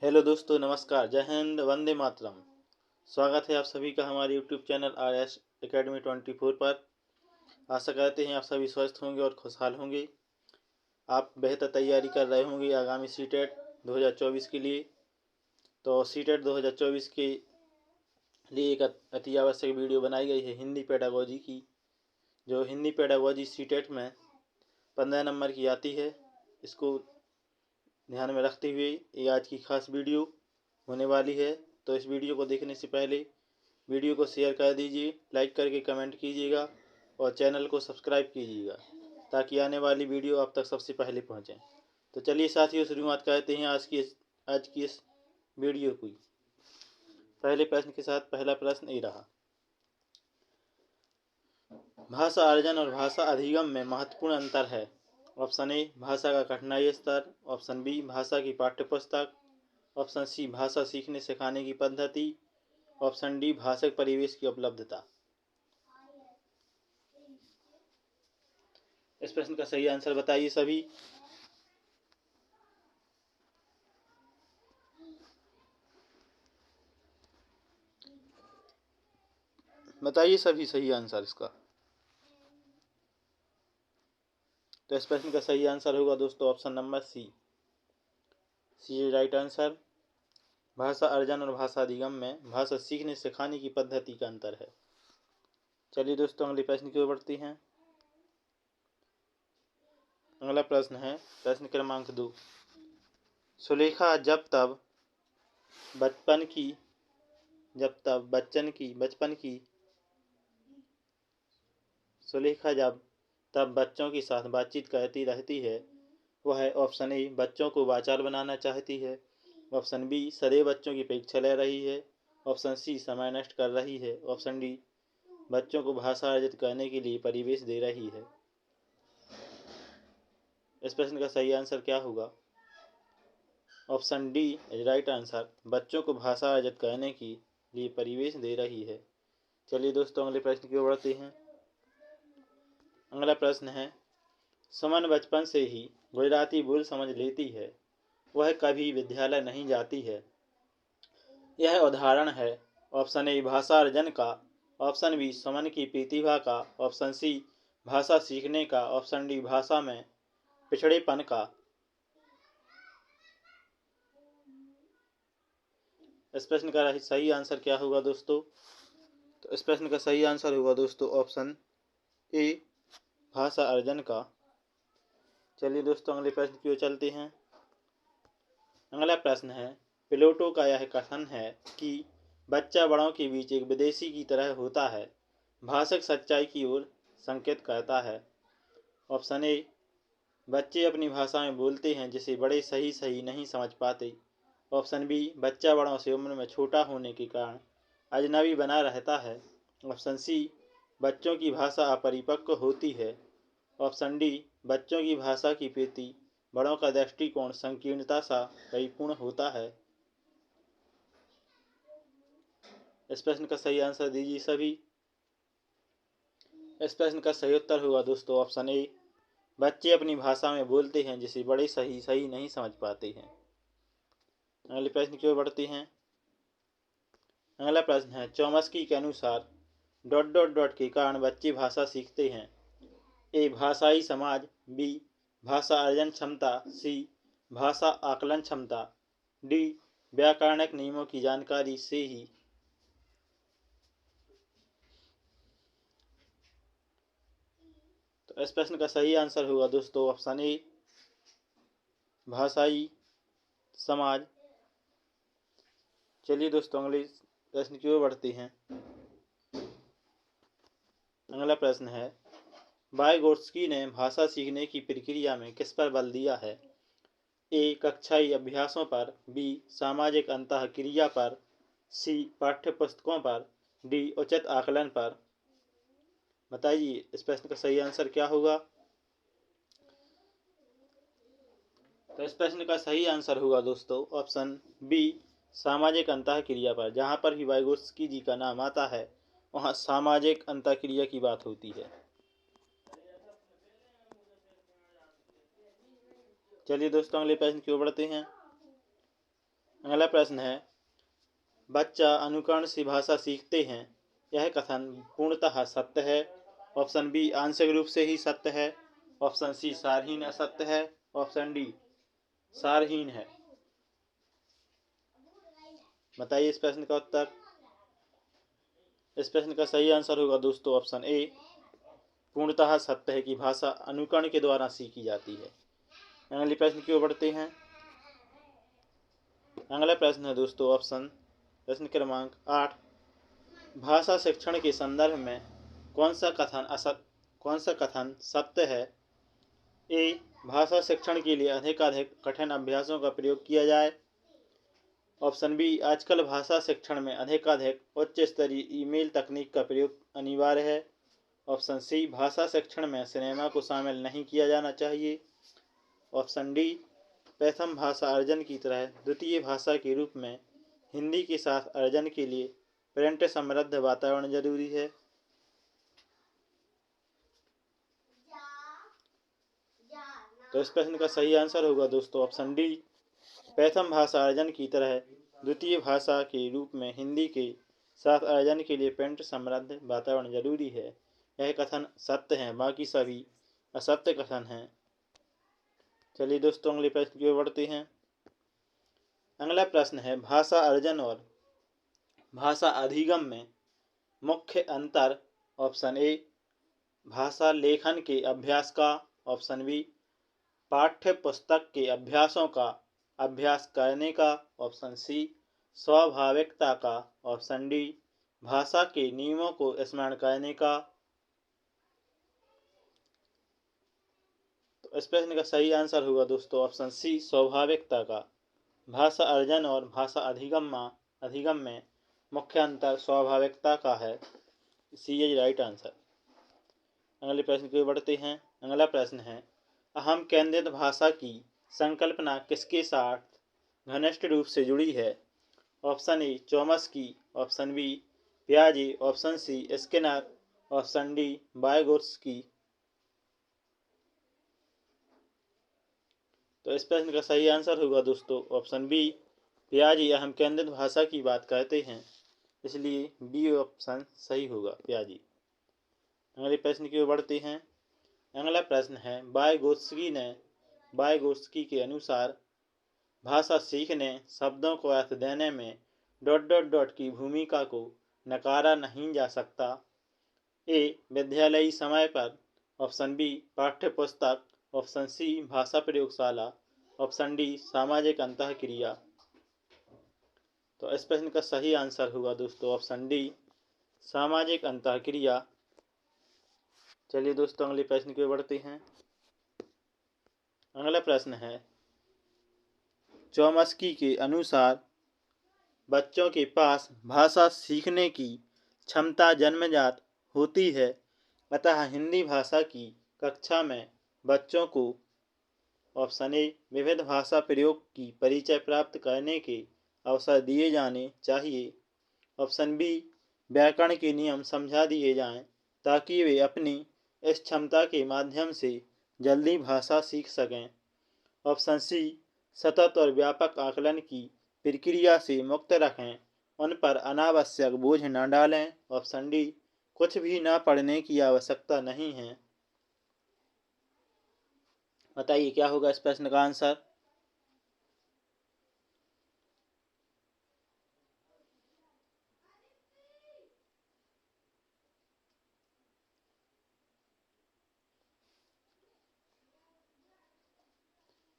Hello दोस्तों, नमस्कार, जय हिंद, वंदे मातरम। स्वागत है आप सभी का हमारे यूट्यूब चैनल RS एकेडमी 24 पर। आशा करते हैं आप सभी स्वस्थ होंगे और खुशहाल होंगे। आप बेहतर तैयारी कर रहे होंगे आगामी सीटेट 2024 के लिए। तो सीटेट 2024 के लिए एक अति आवश्यक वीडियो बनाई गई है हिंदी पेडागोजी की। जो हिंदी पेडागोजी सीटेट में 15 नंबर की आती है, इसको ध्यान में रखते हुए ये आज की खास वीडियो होने वाली है। तो इस वीडियो को देखने से पहले वीडियो को शेयर कर दीजिए, लाइक करके कमेंट कीजिएगा और चैनल को सब्सक्राइब कीजिएगा ताकि आने वाली वीडियो आप तक सबसे पहले पहुंचे। तो चलिए साथियों, शुरुआत करते हैं आज की इस वीडियो की। पहले प्रश्न के साथ पहला प्रश्न ये रहा। भाषा अर्जन और भाषा अधिगम में महत्वपूर्ण अंतर है। ऑप्शन ए भाषा का कठिनाई स्तर, ऑप्शन बी भाषा की पाठ्यपुस्तक, ऑप्शन सी भाषा सीखने सिखाने की पद्धति, ऑप्शन डी भाषक परिवेश की उपलब्धता। इस प्रश्न का सही आंसर बताइए सभी। बताइए सभी सही आंसर इसका। तो इस प्रश्न का सही आंसर होगा दोस्तों option number C is right answer. भाषा अर्जन और भाषा अधिगम में भाषा सीखने सिखाने की पद्धति का अंतर है। चलिए दोस्तों, अगले प्रश्न की ओर बढ़ते हैं। अगला प्रश्न है प्रश्न क्रमांक 2। सुलेखा जब तब बचपन की सुलेखा जब तब बच्चों के साथ बातचीत करती रहती है। वह ऑप्शन ए बच्चों को वाचाल बनाना चाहती है, ऑप्शन बी सदैव बच्चों की परीक्षा ले रही है, ऑप्शन सी समय नष्ट कर रही है, ऑप्शन डी बच्चों को भाषा अर्जित करने के लिए परिवेश दे रही है। इस प्रश्न का सही आंसर क्या होगा? Option D is right answer. बच्चों को भाषा अर्जित करने के लिए परिवेश दे रही है। चलिए दोस्तों, अगले प्रश्न की ओर बढ़ते हैं। अगला प्रश्न है सुमन बचपन से ही गुजराती बोल समझ लेती है, वह कभी विद्यालय नहीं जाती है। यह उदाहरण है ऑप्शन ए भाषा अर्जन का, ऑप्शन बी सुमन की प्रतिभा का, ऑप्शन सी भाषा सीखने का, ऑप्शन डी भाषा में पिछड़ेपन का। इस प्रश्न का सही आंसर क्या होगा दोस्तों? तो इस प्रश्न का सही आंसर होगा दोस्तों ऑप्शन ए भाषा अर्जन का। चलिए दोस्तों, अगले प्रश्न की ओर चलते हैं। अगला प्रश्न है प्लेटो का यह कथन है कि बच्चा बड़ों के बीच एक विदेशी की तरह होता है, भाषक सच्चाई की ओर संकेत करता है। ऑप्शन ए बच्चे अपनी भाषा में बोलते हैं जिसे बड़े सही सही नहीं समझ पाते, ऑप्शन बी बच्चा बड़ों से उम्र में छोटा होने के कारण अजनबी बना रहता है, ऑप्शन सी बच्चों की भाषा अपरिपक्व होती है, ऑप्शन डी बच्चों की भाषा की प्रति बड़ों का दृष्टिकोण संकीर्णता सा परिपूर्ण होता है। इस प्रश्न का सही आंसर दीजिए सभी। इस प्रश्न का सही उत्तर होगा दोस्तों ऑप्शन ए बच्चे अपनी भाषा में बोलते हैं जिसे बड़े सही सही नहीं समझ पाते हैं। अगले प्रश्न की ओर बढ़ते हैं। अगला प्रश्न है चॉम्स्की के अनुसार डॉट डॉट डॉट के कारण बच्चे भाषा सीखते हैं। ए भाषाई समाज, बी भाषा अर्जन क्षमता, सी भाषा आकलन क्षमता, डी व्याकरणिक नियमों की जानकारी से ही। तो इस प्रश्न का सही आंसर होगा दोस्तों ऑप्शन ए भाषाई समाज। चलिए दोस्तों, अगले प्रश्न की ओर बढ़ते हैं। अगला प्रश्न है वाइगोत्स्की ने भाषा सीखने की प्रक्रिया में किस पर बल दिया है? ए कक्षाई अभ्यासों पर, बी सामाजिक अंतःक्रिया पर, सी पाठ्यपुस्तकों पर, डी उचित आकलन पर। बताइए इस प्रश्न का सही आंसर क्या होगा? तो इस प्रश्न का सही आंसर होगा दोस्तों ऑप्शन बी सामाजिक अंतःक्रिया पर। जहाँ पर भी वाइगोत्स्की जी का नाम आता है वहाँ सामाजिक अंतःक्रिया की बात होती है। चलिए दोस्तों, अगले प्रश्न की ओर बढ़ते हैं। अगला प्रश्न है, बच्चा अनुकरण से भाषा सीखते हैं, यह कथन पूर्णतः सत्य है। ऑप्शन बी आंशिक रूप से ही सत्य है। ऑप्शन सी सारहीन असत्य है। ऑप्शन डी सारहीन है। बताइए इस प्रश्न का उत्तर। इस प्रश्न का सही आंसर होगा दोस्तों ऑप्शन ए, पूर्णतः सत्य है कि भाषा अनुकरण के द्वारा सीखी जाती है। अगले प्रश्न की ओर बढ़ते हैं। अगला प्रश्न है दोस्तों प्रश्न क्रमांक 8, भाषा शिक्षण के संदर्भ में कौन सा कथन सत्य है। ए, भाषा शिक्षण के लिए अधिकाधिक कठिन अभ्यासों का प्रयोग किया जाए। ऑप्शन बी, आजकल भाषा शिक्षण में अधिकाधिक उच्च स्तरीय ईमेल तकनीक का प्रयोग अनिवार्य है। ऑप्शन सी, भाषा शिक्षण में सिनेमा को शामिल नहीं किया जाना चाहिए। ऑप्शन डी, प्रथम भाषा अर्जन की तरह द्वितीय भाषा के रूप में हिंदी के साथ अर्जन के लिए प्रिंट समृद्ध वातावरण जरूरी है। तो इस प्रश्न का सही आंसर होगा दोस्तों ऑप्शन डी, प्रथम भाषा अर्जन की तरह द्वितीय भाषा के रूप में हिंदी के साथ अर्जन के लिए प्रिंट समृद्ध वातावरण जरूरी है। यह कथन सत्य है, बाकी सभी असत्य कथन हैं। चलिए दोस्तों अगले प्रश्न की ओर बढ़ते हैं। अगला प्रश्न है, भाषा अर्जन और भाषा अधिगम में मुख्य अंतर। ऑप्शन ए, भाषा लेखन के अभ्यास का। ऑप्शन बी, पाठ्य पुस्तक के अभ्यासों का अभ्यास करने का। ऑप्शन सी, स्वाभाविकता का। ऑप्शन डी, भाषा के नियमों को स्मरण करने का। तो इस प्रश्न का सही आंसर होगा दोस्तों ऑप्शन सी, स्वाभाविकता का। भाषा अर्जन और भाषा अधिगम में मुख्य अंतर स्वाभाविकता का है। सी इज राइट आंसर। अगले प्रश्न की ओर बढ़ते हैं। अगला प्रश्न है, अहम केंद्रित भाषा की संकल्पना किसके साथ घनिष्ठ रूप से जुड़ी है। Option A, Chomsky. Option B, पियाजे। Option C, Skinner. Option D, Vygotsky. तो इस प्रश्न का सही आंसर होगा दोस्तों ऑप्शन बी, पियाजे अहम केंद्रित भाषा की बात करते हैं, इसलिए बी ऑप्शन सही होगा, पियाजे। अगले प्रश्न की ओर बढ़ते हैं। अगला प्रश्न है, वाइगोत्स्की के अनुसार भाषा सीखने, शब्दों को अर्थ देने में ... की भूमिका को नकारा नहीं जा सकता। ए, विद्यालयी समय पर। ऑप्शन बी, पाठ्य पुस्तक। ऑप्शन सी, भाषा प्रयोगशाला। ऑप्शन डी, सामाजिक अंतःक्रिया। तो इस प्रश्न का सही आंसर होगा दोस्तों ऑप्शन डी, सामाजिक अंतःक्रिया। चलिए दोस्तों अगले प्रश्न की ओर बढ़ते हैं। अगला प्रश्न है, चॉम्स्की के अनुसार बच्चों के पास भाषा सीखने की क्षमता जन्मजात होती है, अतः हिंदी भाषा की कक्षा में बच्चों को ऑप्शन ए, विविध भाषा प्रयोग की परिचय प्राप्त करने के अवसर दिए जाने चाहिए। ऑप्शन बी, व्याकरण के नियम समझा दिए जाएं ताकि वे अपनी इस क्षमता के माध्यम से जल्दी भाषा सीख सकें। ऑप्शन सी, सतत और व्यापक आकलन की प्रक्रिया से मुक्त रखें, उन पर अनावश्यक बोझ न डालें। ऑप्शन डी, कुछ भी न पढ़ने की आवश्यकता नहीं है। बताइए क्या होगा इस प्रश्न का आंसर।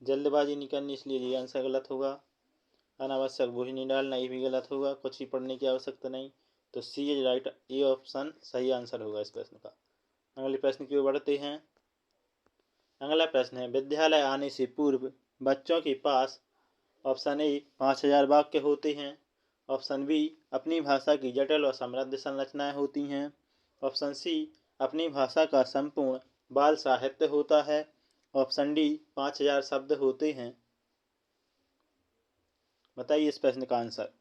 जल्दबाजी नहीं करनी, इसलिए ये आंसर गलत होगा। अनावश्यक बोझ नहीं डालना, ये भी गलत होगा। कुछ भी पढ़ने की आवश्यकता नहीं, तो सी इज राइट, ये ऑप्शन सही आंसर होगा इस प्रश्न का। अगले प्रश्न की ओर बढ़ते हैं। अगला प्रश्न है, विद्यालय आने से पूर्व बच्चों के पास ऑप्शन ए, 5000 वाक्य होते हैं। ऑप्शन बी, अपनी भाषा की जटिल और समृद्ध संरचनाएं होती हैं। ऑप्शन सी, अपनी भाषा का संपूर्ण बाल साहित्य होता है। ऑप्शन डी, 5000 शब्द होते हैं। बताइए इस प्रश्न का आंसर।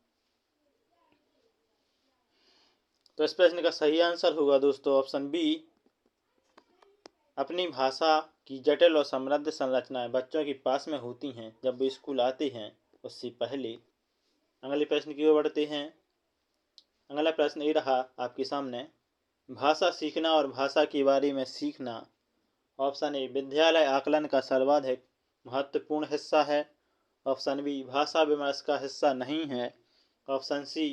तो इस प्रश्न का सही आंसर होगा दोस्तों ऑप्शन बी, अपनी भाषा की जटिल और समृद्ध संरचनाएं बच्चों के पास में होती हैं जब वे स्कूल आते हैं, उससे पहले। अगले प्रश्न की ओर बढ़ते हैं। अगला प्रश्न ये रहा आपके सामने, भाषा सीखना और भाषा के बारे में सीखना। ऑप्शन ए, विद्यालय आकलन का सर्वाधिक महत्वपूर्ण हिस्सा है। ऑप्शन बी, भाषा विमर्श का हिस्सा नहीं है। ऑप्शन सी,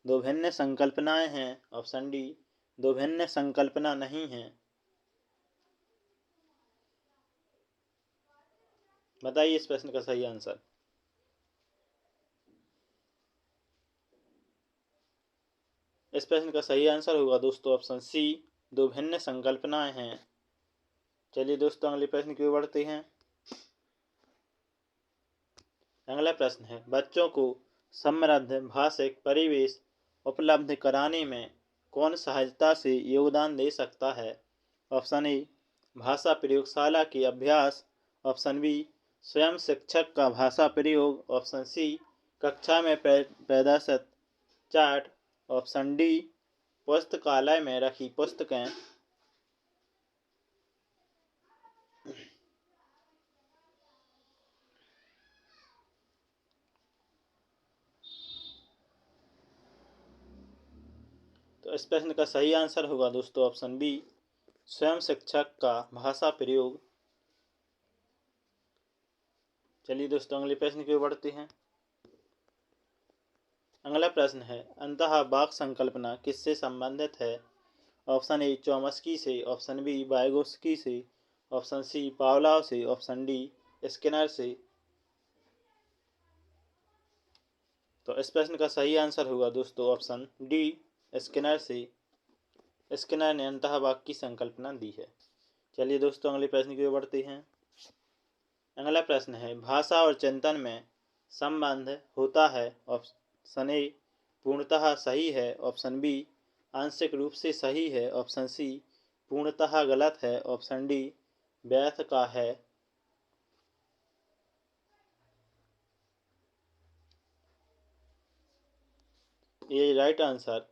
दो भिन्न संकल्पनाएं हैं। ऑप्शन डी, दो भिन्न संकल्पना नहीं है। बताइए इस प्रश्न का सही आंसर। इस प्रश्न का सही आंसर होगा दोस्तों ऑप्शन सी, दो भिन्न संकल्पनाएं हैं। चलिए दोस्तों अगले प्रश्न की ओर बढ़ते हैं। अगला प्रश्न है, बच्चों को समृद्ध भाषिक परिवेश उपलब्ध कराने में कौन सहजता से योगदान दे सकता है। ऑप्शन ए, भाषा प्रयोगशाला के अभ्यास। ऑप्शन बी, स्वयं शिक्षक का भाषा प्रयोग। ऑप्शन सी, कक्षा में प्रदर्शित चार्ट। ऑप्शन डी, पुस्तकालय में रखी पुस्तकें। तो इस प्रश्न का सही आंसर होगा दोस्तों ऑप्शन बी, स्वयं शिक्षक का भाषा प्रयोग। चलिए दोस्तों अगले प्रश्न की ओर बढ़ते हैं। अगला प्रश्न है, अंतः वाक् संकल्पना किससे संबंधित है। ऑप्शन ए, चॉम्स्की से। ऑप्शन बी, वाइगोत्स्की से। ऑप्शन सी, पावलोव से। ऑप्शन डी, स्किनर से। तो इस प्रश्न का सही आंसर होगा दोस्तों ऑप्शन डी, स्किनर से। स्किनर ने अंतः वाक् की संकल्पना दी है। चलिए दोस्तों अगले प्रश्न की ओर बढ़ते हैं। अगला प्रश्न है, भाषा और चिंतन में संबंध होता है। ऑप्शन ए, पूर्णतः सही है। ऑप्शन बी, आंशिक रूप से सही है। ऑप्शन सी, पूर्णतः गलत है। ऑप्शन डी, व्यर्थ का है। ये राइट आंसर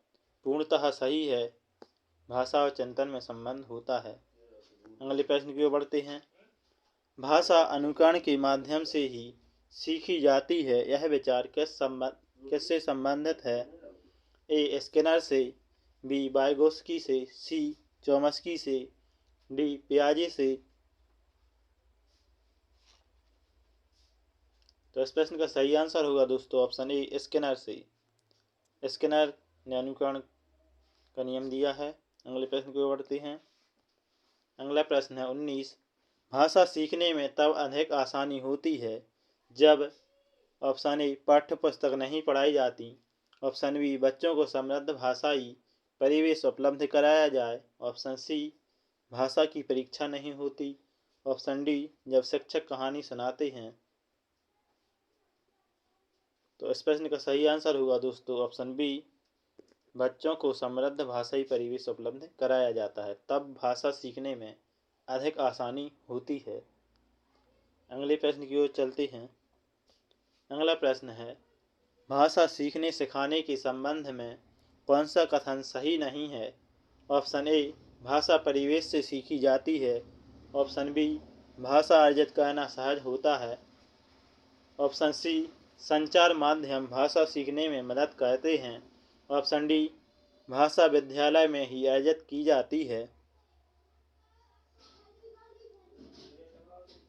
पूर्णतः सही है, भाषा और चिंतन में संबंध होता है। अगले प्रश्न की ओर बढ़ते हैं। भाषा अनुकरण के माध्यम से ही सीखी जाती है, यह विचार किससे संबंधित है। ए, स्किनर से। बी, वाइगोत्स्की से। सी, चॉम्स्की से। डी, पियाजे से। तो इस प्रश्न का सही आंसर होगा दोस्तों ऑप्शन ए, स्किनर से। स्किनर ने अनुकरण का नियम दिया है। अगले प्रश्न की ओर बढ़ते हैं। अगला प्रश्न है 19, भाषा सीखने में तब अधिक आसानी होती है जब। ऑप्शन ए, पाठ्य पुस्तक नहीं पढ़ाई जाती। ऑप्शन बी, बच्चों को समृद्ध भाषाई परिवेश उपलब्ध कराया जाए। ऑप्शन सी, भाषा की परीक्षा नहीं होती। ऑप्शन डी, जब शिक्षक कहानी सुनाते हैं। तो इस प्रश्न का सही आंसर होगा दोस्तों ऑप्शन बी, बच्चों को समृद्ध भाषाई परिवेश उपलब्ध कराया जाता है, तब भाषा सीखने में अधिक आसानी होती है। अगले प्रश्न की ओर चलते हैं। अगला प्रश्न है, भाषा सीखने सिखाने के संबंध में कौन सा कथन सही नहीं है। ऑप्शन ए, भाषा परिवेश से सीखी जाती है। ऑप्शन बी, भाषा अर्जित करना सहज होता है। ऑप्शन सी, संचार माध्यम भाषा सीखने में मदद करते हैं। ऑप्शन डी, भाषा विद्यालय में ही अर्जित की जाती है।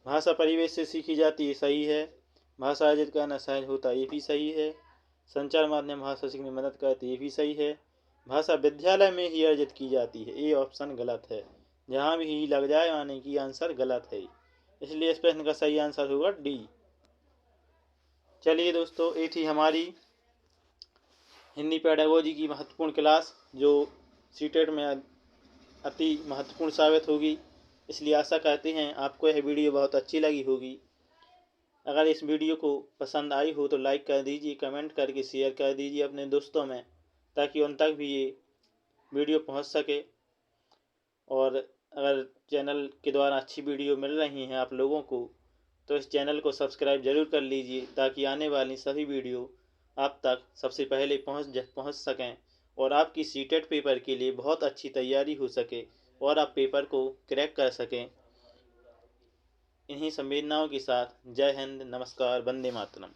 भाषा परिवेश से सीखी जाती है, सही है। भाषा अर्जित करना सहज होता है, ये भी सही है। संचार माध्यम भाषा सीखने में मदद करती है, ये भी सही है। भाषा विद्यालय में ही अर्जित की जाती है, ये ऑप्शन गलत है। जहाँ भी ही लग जाए यानी कि आंसर गलत है, इसलिए इस प्रश्न का सही आंसर होगा डी। चलिए दोस्तों, ये थी हमारी हिंदी पेडागोजी की महत्वपूर्ण क्लास, जो सीटेट में अति महत्वपूर्ण साबित होगी। इसलिए आशा करते हैं आपको यह वीडियो बहुत अच्छी लगी होगी। अगर इस वीडियो को पसंद आई हो तो लाइक कर दीजिए, कमेंट करके शेयर कर दीजिए अपने दोस्तों में, ताकि उन तक भी ये वीडियो पहुंच सके। और अगर चैनल के द्वारा अच्छी वीडियो मिल रही हैं आप लोगों को, तो इस चैनल को सब्सक्राइब जरूर कर लीजिए, ताकि आने वाली सभी वीडियो आप तक सबसे पहले पहुंच सकें और आपकी सीटेट पेपर के लिए बहुत अच्छी तैयारी हो सके और आप पेपर को क्रैक कर सकें। इन्हीं संवेदनाओं के साथ जय हिंद, नमस्कार, वंदे मातरम।